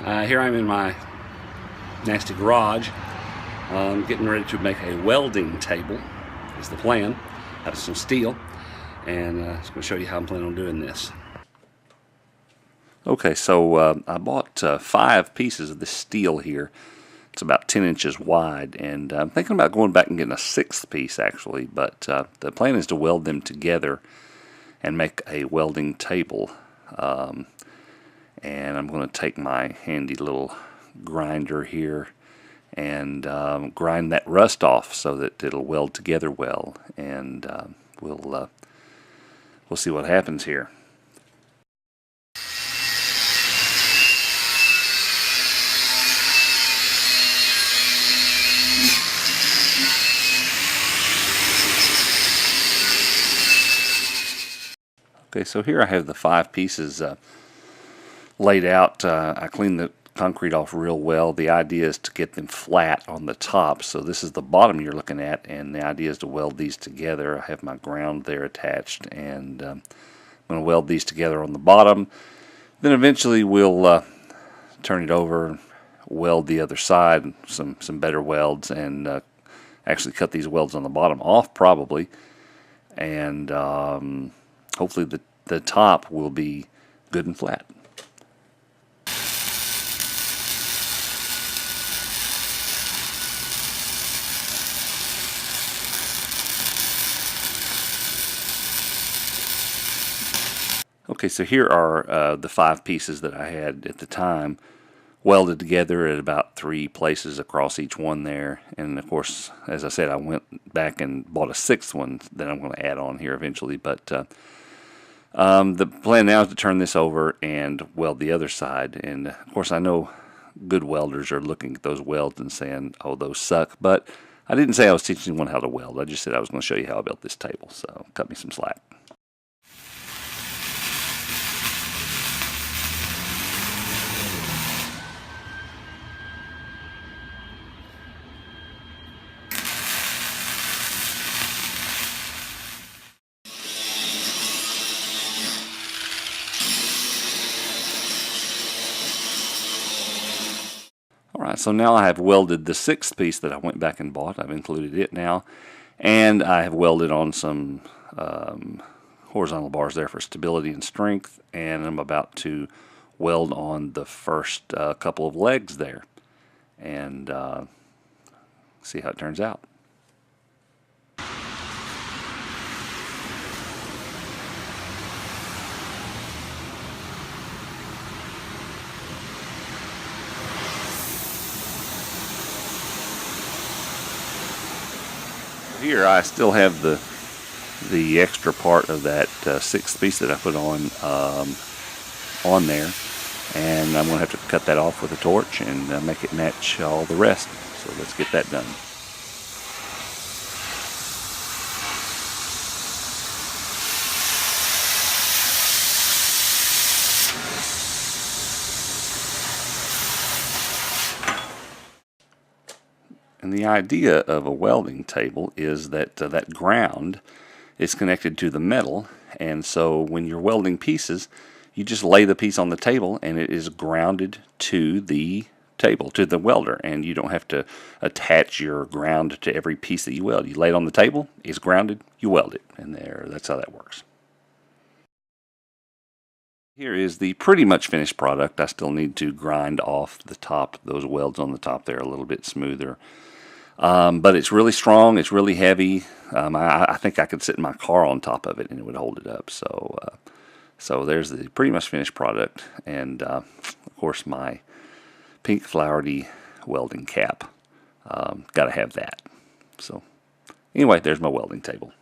Here I'm in my nasty garage, getting ready to make a welding table is the plan, out of some steel, and I'm just going to show you how I'm planning on doing this. Okay, so I bought 5 pieces of this steel here. It's about 10 inches wide, and I'm thinking about going back and getting a 6th piece actually, but the plan is to weld them together and make a welding table. And I'm going to take my handy little grinder here and grind that rust off so that it'll weld together well, and we'll see what happens here. Okay, so here I have the 5 pieces laid out. I cleaned the concrete off real well. The idea is to get them flat on the top. So this is the bottom you're looking at, and the idea is to weld these together. I have my ground there attached, and I'm going to weld these together on the bottom. Then eventually we'll turn it over, weld the other side, some better welds, and actually cut these welds on the bottom off probably, and hopefully the top will be good and flat. Okay, so here are the 5 pieces that I had at the time, welded together at about 3 places across each one there. And of course, as I said, I went back and bought a 6th one that I'm going to add on here eventually. But the plan now is to turn this over and weld the other side. And of course, I know good welders are looking at those welds and saying, oh, those suck. But I didn't say I was teaching anyone how to weld. I just said I was going to show you how I built this table. So cut me some slack. Alright, so now I have welded the 6th piece that I went back and bought. I've included it now. And I have welded on some horizontal bars there for stability and strength. And I'm about to weld on the first couple of legs there. And see how it turns out. Here I still have the extra part of that 6th piece that I put on there, and I'm going to have to cut that off with a torch and make it match all the rest. So let's get that done. And the idea of a welding table is that that ground is connected to the metal, and so when you're welding pieces, you just lay the piece on the table and it is grounded to the table, to the welder, and you don't have to attach your ground to every piece that you weld. You lay it on the table, it's grounded, you weld it, and that's how that works. Here is the pretty much finished product. I still need to grind off the top, those welds on the top there, a little bit smoother. But it's really strong, it's really heavy. I think I could sit in my car on top of it and it would hold it up. So there's the pretty much finished product, and of course my pink flowery welding cap. Got to have that. So anyway, there's my welding table.